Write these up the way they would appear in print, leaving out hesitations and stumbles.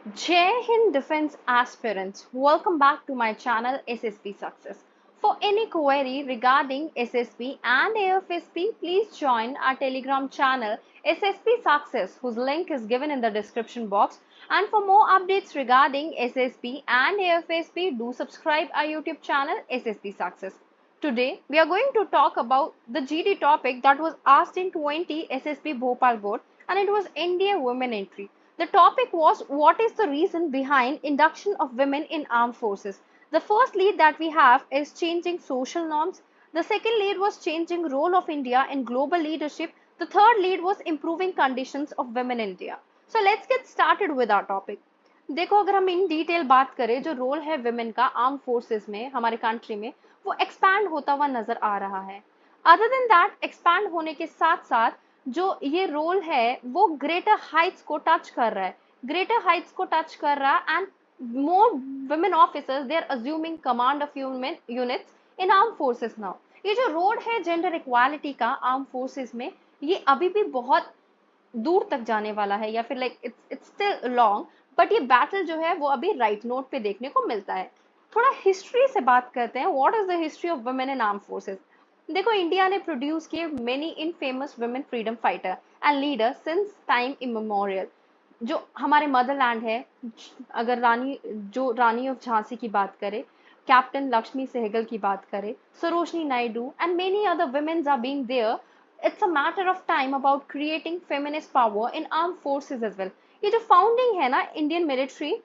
Jai Hind Defense Aspirants, welcome back to my channel SSP Success. For any query regarding SSP and AFSP, please join our Telegram channel SSP Success, whose link is given in the description box. And for more updates regarding SSP and AFSP, do subscribe our YouTube channel SSP Success. Today, we are going to talk about the GD topic that was asked in 20 SSP Bhopal board, and it was India women entry. The topic was, what is the reason behind induction of women in armed forces? The first lead that we have is changing social norms. The second lead was changing role of India in global leadership. The third lead was improving conditions of women in India. So let's get started with our topic. देखो, अगर हम in detail बात करें, जो role है women का arm forces में हमारे कंट्री में, वो एक्सपैंड होता हुआ नजर आ रहा है. अदर देन दैट, एक्सपैंड होने के साथ साथ जो ये रोल है वो ग्रेटर हाइट्स को टच कर रहा है, ग्रेटर हाइट्स को टच कर रहा है. And more women officers, they are assuming command of units in armed forces now. ये जो रोड है जेंडर इक्वालिटी का आर्म फोर्सेस में, ये अभी भी बहुत दूर तक जाने वाला है, या फिर like it's still long. But ये बैटल जो है वो अभी राइट नोट पे देखने को मिलता है. थोड़ा हिस्ट्री से बात करते हैं. What is the history of women in arm forces? देखो, इंडिया ने प्रोड्यूस किए many in famous women freedom fighter and leader since time immemorial. जो हमारे मदरलैंड है, अगर रानी ऑफ झांसी की बात करें, कैप्टन लक्ष्मी सहगल की बात करें, Sarojini Naidu and many other womens are being there. It's a matter of time about creating feminist power in arm forces as well. ये जो फाउंडिंग है ना इंडियन मिलिट्री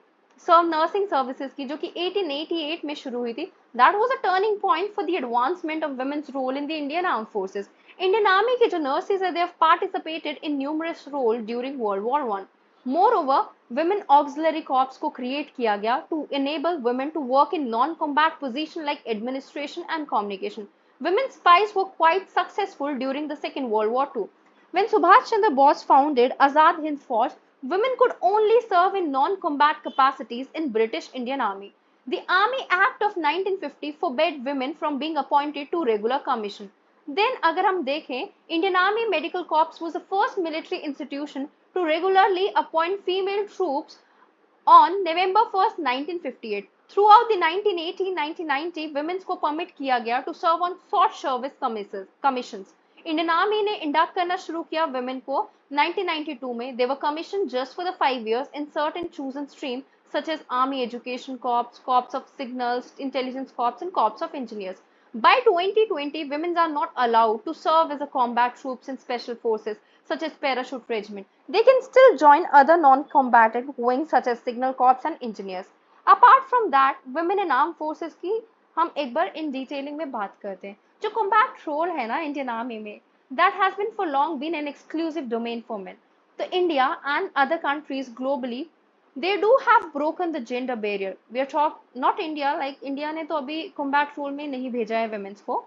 नर्सिंग सर्विसेज की, जो कि 1888 में शुरू हुई थी, that was a turning point for the advancement of womens role in the Indian arm forces. Indian army के जो नर्सेज है, they have participated in numerous role during world war one. Moreover, women auxiliary corps को create किया गया to enable women to work in non-combat position like administration and communication. Women spies were quite successful during the Second World War too. When Subhash Chandra Bose founded Azad Hind Force, women could only serve in non-combat capacities in British Indian Army. The Army Act of 1950 forbade women from being appointed to regular commission. Then अगर हम देखें, Indian Army Medical Corps was the first military institution to regularly appoint female troops on November 1st, 1958. Throughout the 1980-1990, women को permit किया गया to serve on short service commissions. Indian Army ने induct करना शुरू किया women को 1992 में. They were commissioned just for the 5 years in certain chosen streams such as Army Education Corps, Corps of Signals, Intelligence Corps, and Corps of Engineers. By 2020, women are not allowed to serve as a combat troops in special forces such as parachute regiment. They can still join other non-combatant wings such as signal corps and engineers. Apart from that, women in armed forces की हम एक बार इन detailing में बात करते हैं. जो combat role है ना इंडियन आर्मी में, that has been for long been an exclusive domain for men. तो India and other countries globally, they do have broken the gender barrier. We are talk not India, like India ने तो अभी combat role में नहीं भेजा है women's को.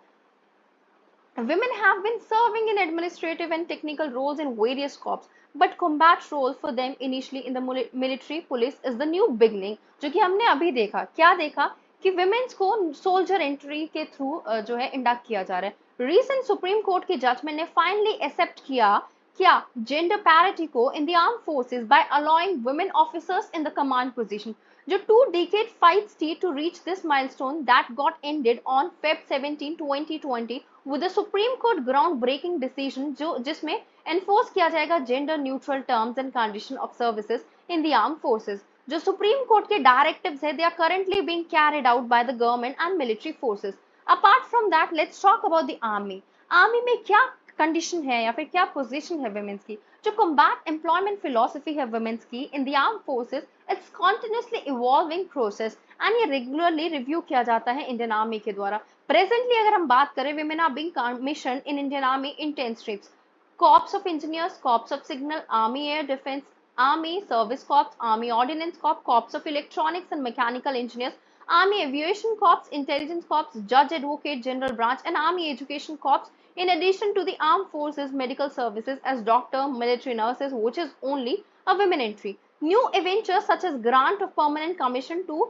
Women have been serving in administrative and technical roles in various corps, but combat role for them initially in the military police is the new beginning, जो कि हमने अभी देखा. क्या देखा कि women's को soldier entry के through जो है induct किया जा रहा है. Recent Supreme Court के judgment ने finally accept किया क्या gender parity को in the armed forces by allowing women officers in the command position. जो 2 decade fights थी to reach this milestone that got ended on Feb 17, 2020 with the Supreme Court groundbreaking decision जो जिसमें enforce किया जाएगा gender neutral terms and condition of services in the armed forces. जो Supreme Court के directives है, they are currently being carried out by the government and military forces. Apart from that, let's talk about the army. Army में क्या condition है या फिर क्या position है वुमेन्स की? जो कॉम्बैट एम्प्लॉयमेंट फिलोसफी है वुमेन्स की इन the arm forces, it's continuously evolving process and ये रेगुलरली रिव्यू किया जाता है इंडियन आर्मी के द्वारा. प्रेजेंटली अगर हम बात करें, women are being commissioned in Indian Army in 10 streams: Corps of Engineers, Corps of Signal, Army Air Defense, Army Service Corps, Army Ordnance Corps, Corps of Electronics and Mechanical Engineers, Army Aviation Corps, Intelligence Corps, Judge Advocate General Branch, and Army Education Corps, in addition to the Armed Forces Medical Services as doctor, military nurses, which is only a women entry. New adventures such as grant of permanent commission to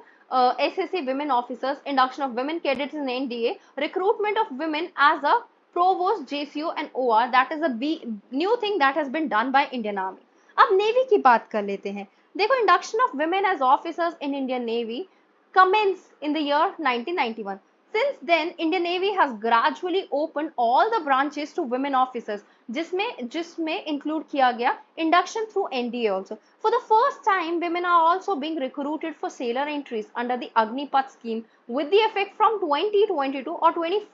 SSC women officers, induction of women cadets in NDA, recruitment of women as a provost, JCO and OR, that is a new thing that has been done by Indian Army. अब navy की बात कर लेते हैं. देखो, induction of women as officers in Indian Navy commenced in the year 1991. Since then, Indian Navy has gradually opened all the branches to women officers, जिसमें include किया गया induction through NDA also. For the first time, women are also being recruited for sailor entries under the Agnipath scheme with the effect from 2022 or 20%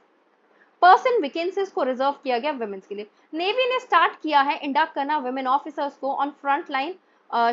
vacancies को reserve किया गया women's के लिए. Navy ने start किया है इंडक्ट करना women officers को on front line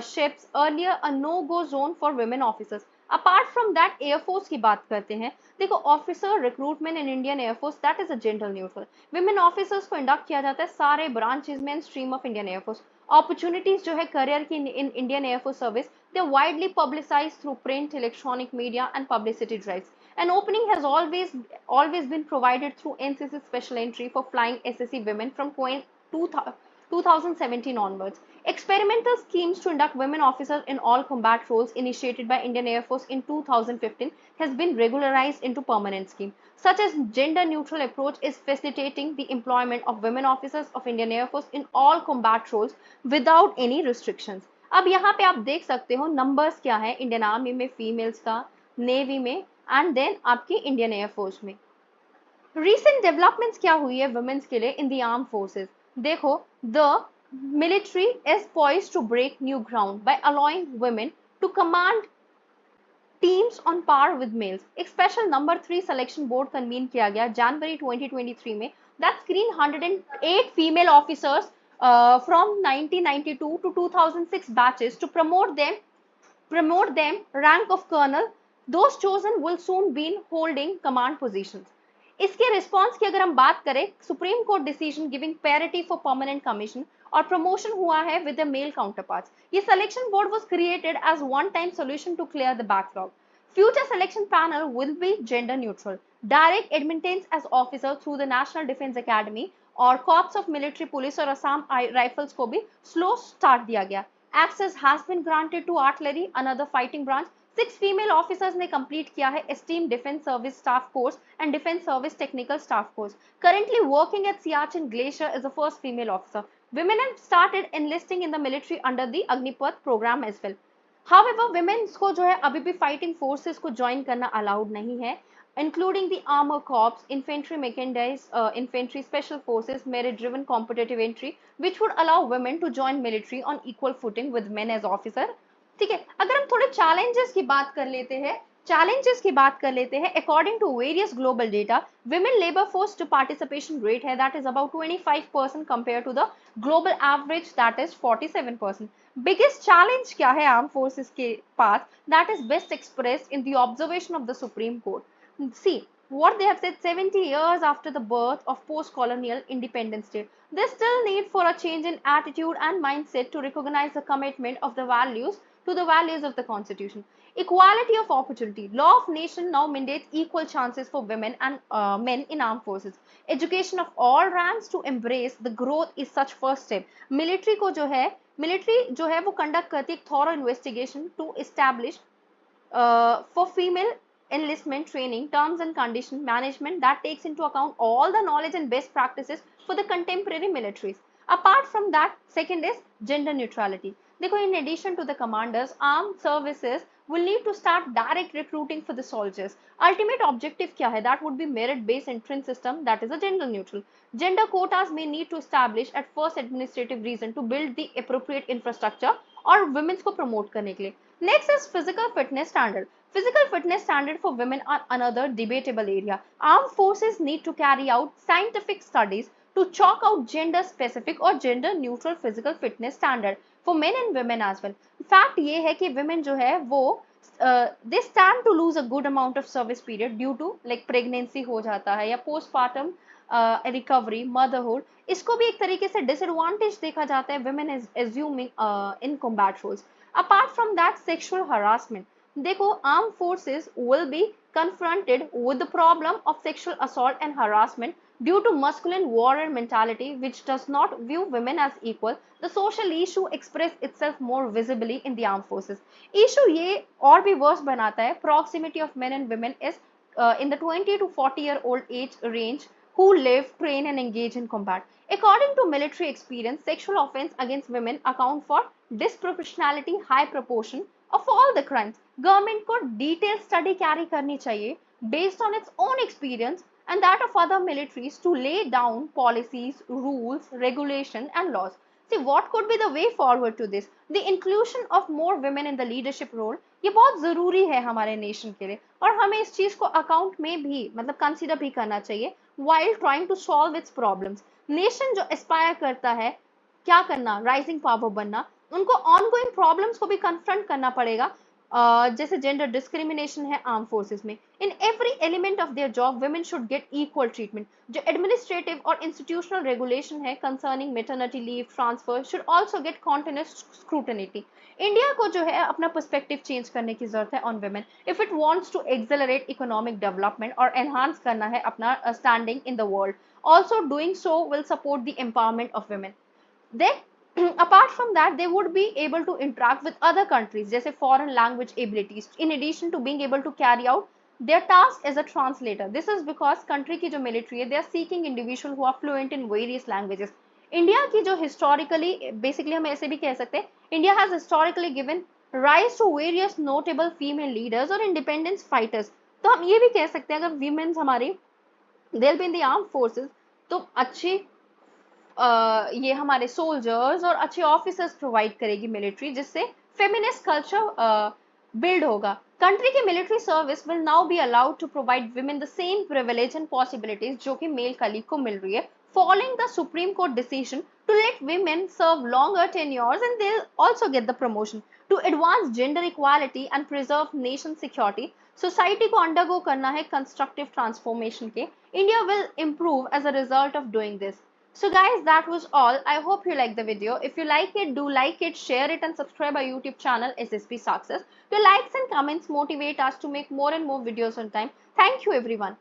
ships. Earlier a no go zone for women officers. Apart from that, air force की बात करते हैं. देखो, officer recruitment in Indian air force that is a gender neutral. Women officers को induct किया जाता है सारे ब्रांचेज में stream of Indian air force. Opportunities जो है करियर की in Indian air force service, they widely publicize through print, electronic media and publicity drives. An opening has always been provided through NCC Special Entry for flying SSC women from 2017 onwards. Experimental schemes to induct women officers in all combat roles initiated by Indian Air Force in 2015 has been regularized into permanent scheme. Such as gender neutral approach is facilitating the employment of women officers of Indian Air Force in all combat roles without any restrictions. अब यहाँ पे आप देख सकते हो numbers क्या है Indian army में फीमेल्स का, नेवी में एंड देन आपकी इंडियन एयरफोर्स में. रिसेंट डेवलपमेंट्स क्या हुई है वुमेन्स के लिए इन द आर्म फोर्सेस. देखो, the military is poised to break new ground by allowing women to command teams on par with males. एक special number 3 selection board convene किया गया जनवरी 2023 में that screen 108 female officers from 1992 to 2006 batches to promote them rank of colonel. Those chosen will soon be holding command positions. इसके response की अगर हम बात करें, supreme court decision giving parity for permanent commission और प्रमोशन हुआ है with the male counterparts. ये selection board was created as one time solution to clear the backlog. Future selection panel will be gender neutral. Direct admittance as officer through the National Defence Academy और Corps of Military Police और Assam Rifles को भी slow start दिया गया. Access has been granted to artillery, another fighting branch. 6 female officers ने complete किया है Esteemed Defence Service Staff Course and Defence Service Technical Staff Course. Currently working at Siachen Glacier is the first female officer. Women have started enlisting in the military under the Agnipath program as well. However, women को जो है अभी भी fighting forces को join करना allowed नहीं है, including the armor corps, infantry mechanized infantry, special forces, merit-driven competitive entry, which would allow women to join military on equal footing with men as officer. ठीक है, अगर हम थोड़े challenges की बात कर लेते हैं, according to various global data, women labor force to participation rate है that is about 25% compared to the global average that is 47%. Biggest challenge क्या है armed forces के पास, that is best expressed in the observation of the Supreme Court. See what they have said. 70 years after the birth of post-colonial independence day, there's still need for a change in attitude and mindset to recognize the commitment of the values of the Constitution. Equality of opportunity. Law of nation now mandates equal chances for women and men in armed forces. Education of all ranks to embrace the growth is such first step. Military जो है वो conduct करती है thorough investigation to establish for female enlistment training, terms and condition management that takes into account all the knowledge and best practices for the contemporary militaries. Apart from that, second is gender neutrality. देखो, in addition to the commanders, armed services will need to start direct recruiting for the soldiers. Ultimate objective क्या है? That would be merit-based entrance system that is a gender neutral. Gender quotas may need to establish at first administrative reason to build the appropriate infrastructure और women's को promote करने के लिए. Next is physical fitness standard. Physical fitness standard for women are another debatable area. Armed forces need to carry out scientific studies to chalk out gender specific or gender neutral physical fitness standard for men and women as well. Fact ये है कि women जो है वो they stand to lose a good amount of service period due to like pregnancy हो जाता है या postpartum recovery, motherhood. इसको भी एक तरीके से disadvantage देखा जाता है women is assuming in combat roles. Apart from that, sexual harassment. देखो, armed forces will be confronted with the problem of sexual assault and harassment due to masculine warrior mentality which does not view women as equal. The social issue express itself more visibly in the armed forces. Issue ये और भी worse बनाता है. Proximity of men and women is in the 20 to 40-year-old age range who live, train and engage in combat. According to military experience, sexual offense against women account for disproportionality high proportion of all the crimes. Government को detail study carry करनी चाहिए based on its own experience and that of other militaries to lay down policies, rules, regulation and laws. See, what could be the way forward to this? The inclusion of more women in the leadership role, ये बहुत जरूरी है हमारे nation के लिए और हमें इस चीज को अकाउंट में भी मतलब कंसीडर भी करना चाहिए while trying to solve its problems. Nation जो एस्पायर करता है क्या करना, राइजिंग पावर बनना, उनको ऑनगोइंग प्रॉब्लम्स को भी कन्फ्रंट करना पड़ेगा. जैसे जेंडर डिस्क्रिमिनेशन है आर्म फोर्सेस में. In every element of their job women should get equal treatment. जो एडमिनिस्ट्रेटिव और इंस्टीट्यूशनल रेगुलेशन है concerning maternity leave transfer should also get continuous scrutiny. India को जो है अपना पर्सपेक्टिव चेंज करने की जरूरत है on women if it wants to accelerate economic development और एनहांस करना है अपना standing in the world. Also doing so will support the empowerment of women. Then apart from that they would be able to interact with other countries जैसे foreign language abilities in addition to being able to carry out their task as a translator. This is because country की जो military है they are seeking individual who are fluent in various languages. India की जो historically basically हम ऐसे भी कह सकते हैं India has historically given rise to various notable female leaders और independence fighters. तो हम ये भी कह सकते हैं अगर women हमारी they'll be in the armed forces तो अच्छी ये हमारे सोल्जर्स और अच्छे ऑफिसर्स प्रोवाइड करेगी मिलिट्री जिससे फेमिनिस्ट कल्चर बिल्ड होगा. कंट्री की military service will now be allowed to provide women the same privilege and possibilities जो कि मेल कलीग को मिल रही है following the Supreme court decision to let women serve longer tenures and they'll also get the promotion to advance gender equality and preserve nation security. Society को undergo करना है constructive transformation के. India will improve as a result of doing this. So guys, that was all. I hope you liked the video. If you like it, do like it, share it and subscribe our YouTube channel SSP Success. Your likes and comments motivate us to make more and more videos on time. Thank you everyone.